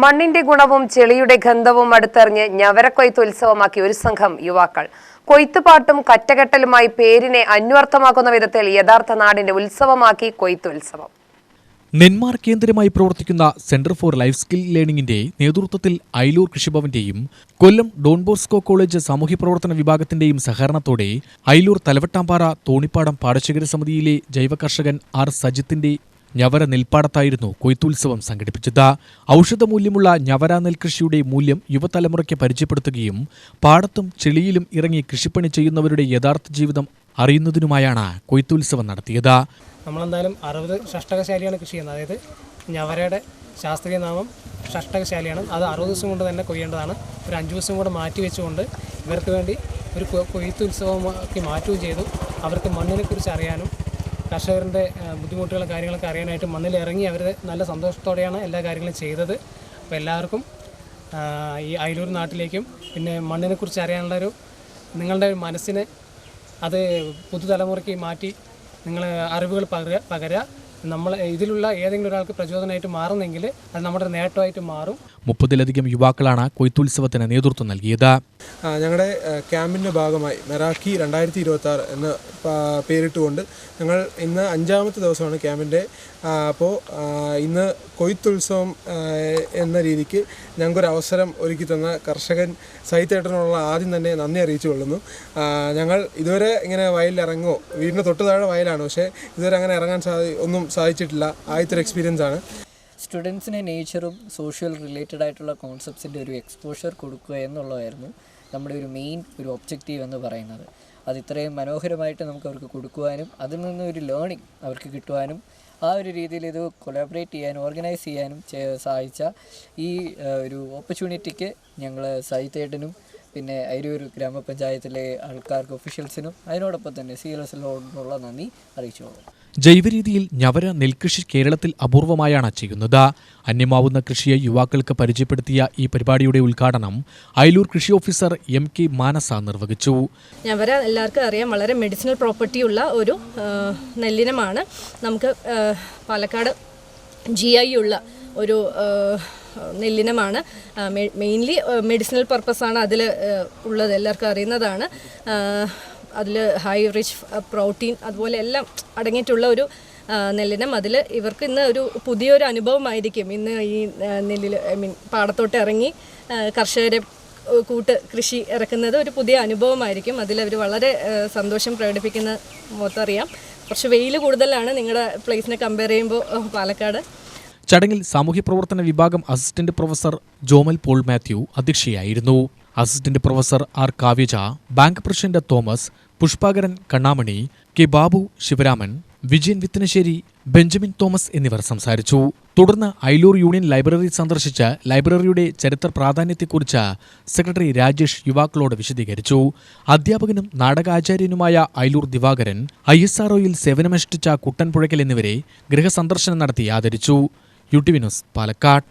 മണ്ണിന്റെ ഗുണവും ചെളിയുടെ ഗന്ധവും അടുത്തറിഞ്ഞ് ഞവരക്കൊയ്ത്ത് ഉത്സവമാക്കി ഒരു സംഘം യുവാക്കൾ. കൊയ്ത്തുപാട്ടും കറ്റകെട്ടലുമായി പേരിനെ അന്വർത്ഥമാക്കുന്ന വിധത്തിൽ യഥാർത്ഥ നാടിന്റെ ഉത്സവമാക്കി കൊയ്ത്തുത്സവം. നെന്മാർ കേന്ദ്രമായി പ്രവർത്തിക്കുന്ന സെന്റർ ഫോർ ലൈഫ് സ്കിൽ ലേണിംഗിന്റെ നേതൃത്വത്തിൽ അയിലൂർ കൃഷിഭവന്റെയും കൊല്ലം ഡോൺ ബോസ്കോ കോളേജ് സാമൂഹ്യ പ്രവർത്തന വിഭാഗത്തിന്റെയും സഹകരണത്തോടെ അയിലൂർ തലവട്ടാമ്പാറ തോണിപ്പാടം പാടശേഖര സമിതിയിലെ ജൈവ കർഷകൻ ആർ സജിത്തിന്റെ ഞവര നെൽപ്പാടത്തായിരുന്നു കൊയ്ത്തുത്സവം സംഘടിപ്പിച്ചത്. ഔഷധമൂല്യമുള്ള ഞവര നെൽകൃഷിയുടെ മൂല്യം യുവതലമുറയ്ക്ക് പരിചയപ്പെടുത്തുകയും പാടത്തും ചെളിയിലും ഇറങ്ങി കൃഷിപ്പണി ചെയ്യുന്നവരുടെ യഥാർത്ഥ ജീവിതം അറിയുന്നതിനുമായാണ് കൊയ്ത്തുത്സവം നടത്തിയത്. നമ്മളെന്തായാലും 60 ഷഷ്ടകശാലിയാണ് കൃഷി ചെയ്യുന്നത്. അതായത് ഞവരയുടെ ശാസ്ത്രീയ നാമം ഷഷ്ടകശാലിയാണ്. അത് 60 ദിവസം കൊണ്ട് തന്നെ കൊയ്യേണ്ടതാണ്. ഒരു 5 ദിവസം കൂടെ മാറ്റി വെച്ചുകൊണ്ട് ഇവർക്ക് വേണ്ടി ഒരു കൊയ്ത്തുത്സവമാക്കി മാറ്റുകയും ചെയ്തു. അവർക്ക് മണ്ണിനെക്കുറിച്ച് അറിയാനും കർഷകരുടെ ബുദ്ധിമുട്ടുകളും കാര്യങ്ങളൊക്കെ അറിയാനായിട്ട് മണ്ണിൽ ഇറങ്ങി അവർ നല്ല സന്തോഷത്തോടെയാണ് എല്ലാ കാര്യങ്ങളും ചെയ്തത്. അപ്പോൾ എല്ലാവർക്കും ഈ അയിലൂർ നാട്ടിലേക്കും പിന്നെ മണ്ണിനെക്കുറിച്ച് അറിയാനുള്ളൊരു നിങ്ങളുടെ ഒരു മനസ്സിനെ അത് പുതുതലമുറയ്ക്ക് മാറ്റി നിങ്ങൾ അറിവുകൾ പകരുക. നമ്മൾ ഇതിലുള്ള ഏതെങ്കിലും ഒരാൾക്ക് പ്രചോദനമായിട്ട് മാറുന്നെങ്കിൽ അത് നമ്മുടെ നേട്ടമായിട്ട് മാറും. 30-ലധികം യുവാക്കളാണ് കൊയ്ത്തുത്സവത്തിന് നേതൃത്വം നൽകിയത്. ഞങ്ങളുടെ ക്യാമ്പിൻ്റെ ഭാഗമായി മെറാക്കി 2026 എന്ന് പേരിട്ടുകൊണ്ട് ഞങ്ങൾ ഇന്ന് 5ാമത്തെ ദിവസമാണ് ക്യാമ്പിൻ്റെ. അപ്പോൾ ഇന്ന് കൊയ്ത്തുത്സവം എന്ന രീതിക്ക് ഞങ്ങൾക്കൊരു അവസരം ഒരുക്കി തന്ന കർഷകൻ സൈത്തേട്ടനുള്ള ആദ്യം തന്നെ നന്ദി അറിയിച്ചു കൊള്ളുന്നു. ഞങ്ങൾ ഇതുവരെ ഇങ്ങനെ വയലിലിറങ്ങുമോ, വീടിന് തൊട്ട് താഴെ വയലാണ്, പക്ഷേ ഇതുവരെ അങ്ങനെ ഇറങ്ങാൻ ഒന്നും സാധിച്ചിട്ടില്ല. ആദ്യത്തെ എക്സ്പീരിയൻസ് ആണ്. സ്റ്റുഡൻസിന് നേച്ചറും സോഷ്യൽ റിലേറ്റഡ് ആയിട്ടുള്ള കോൺസെപ്റ്റ്സിൻ്റെ ഒരു എക്സ്പോഷർ കൊടുക്കുക എന്നുള്ളതായിരുന്നു നമ്മുടെ ഒരു മെയിൻ ഒരു ഒബ്ജക്റ്റീവ് എന്ന് പറയുന്നത്. അത് ഇത്രയും മനോഹരമായിട്ട് നമുക്ക് അവർക്ക് കൊടുക്കുവാനും അതിൽ നിന്ന് ഒരു ലേണിംഗ് അവർക്ക് കിട്ടുവാനും ആ ഒരു രീതിയിൽ ഇത് കൊളാബറേറ്റ് ചെയ്യാനും ഓർഗനൈസ് ചെയ്യാനും സഹായിച്ച ഈ ഒരു ഓപ്പർച്യൂണിറ്റിക്ക് ഞങ്ങൾ സൈത്തേട്ടനും പിന്നെ അയിലൂർ ഗ്രാമപഞ്ചായത്തിലെ ആൾക്കാർക്ക് ഒഫീഷ്യൽസിനും അതിനോടൊപ്പം തന്നെ CLSനോടുള്ള നന്ദി അറിയിച്ചോളൂ. ജൈവരീതിയിൽ ഞവര നെൽകൃഷി കേരളത്തിൽ അപൂർവമായാണ് ചെയ്യുന്നത്. അന്യമാവുന്ന കൃഷിയെ യുവാക്കൾക്ക് പരിചയപ്പെടുത്തിയ ഈ പരിപാടിയുടെ ഉദ്ഘാടനം അയിലൂർ കൃഷി ഓഫീസർ MK മാനസ നിർവഹിച്ചു. ഞവര എല്ലാവർക്കും അറിയാം, വളരെ മെഡിസിനൽ പ്രോപ്പർട്ടി ഉള്ള ഒരു നെല്ലിനമാണ്. നമുക്ക് പാലക്കാട് GI ഉള്ള ഒരു നെല്ലിനമാണ്. മെയിൻലി മെഡിസിനൽ പർപ്പസാണ് അതിൽ ഉള്ളത്, എല്ലാവർക്കും അറിയുന്നതാണ്. അതിൽ ഹൈ റിച്ച് പ്രോട്ടീൻ അതുപോലെ എല്ലാം അടങ്ങിയിട്ടുള്ള ഒരു നെല്ലിനം. അതിൽ ഇവർക്ക് ഇന്ന് ഒരു പുതിയൊരു അനുഭവമായിരിക്കും. ഇന്ന് ഈ നെല്ലിൽ പാടത്തോട്ട് ഇറങ്ങി കർഷകരെ കൃഷി ഇറക്കുന്നത് ഒരു പുതിയ അനുഭവമായിരിക്കും. അതിലവർ വളരെ സന്തോഷം പ്രകടിപ്പിക്കുന്ന മൊത്തറിയാം. കുറച്ച് വെയിൽ കൂടുതലാണ് നിങ്ങളുടെ പ്ലേസിനെ കമ്പയർ ചെയ്യുമ്പോൾ പാലക്കാട്. ചടങ്ങിൽ സാമൂഹ്യ പ്രവർത്തന വിഭാഗം അസിസ്റ്റന്റ് പ്രൊഫസർ ജോമൽ പോൾ മാത്യു അധ്യക്ഷയായിരുന്നു. Assistant professor R Kavyaja, bank president Thomas, Pushpakaran Kannamani, K Babu, Sivaraman, Vijayan Vithanassery, Benjamin Thomas എന്നിവർ സംസാരിച്ചു. തുടർന്ന് അയിലൂർ യൂണിയൻ ലൈബ്രറി സന്ദർശിച്ച് ലൈബ്രറിയുടെ ചരിത്ര പ്രാധാന്യത്തെക്കുറിച്ച് സെക്രട്ടറി രാജേഷ് യുവാക്കളോട് വിശദീകരിച്ചു. അധ്യാപകനും നാടകാചാര്യനുമായ അയിലൂർ ദിവാകരൻ, ISROയിൽ സേവനമനുഷ്ഠിച്ച കുട്ടൻ പുഴയ്ക്കൽ എന്നിവരെ ഗൃഹസന്ദർശനം നടത്തി ആദരിച്ചു. UTV news, Palakkad.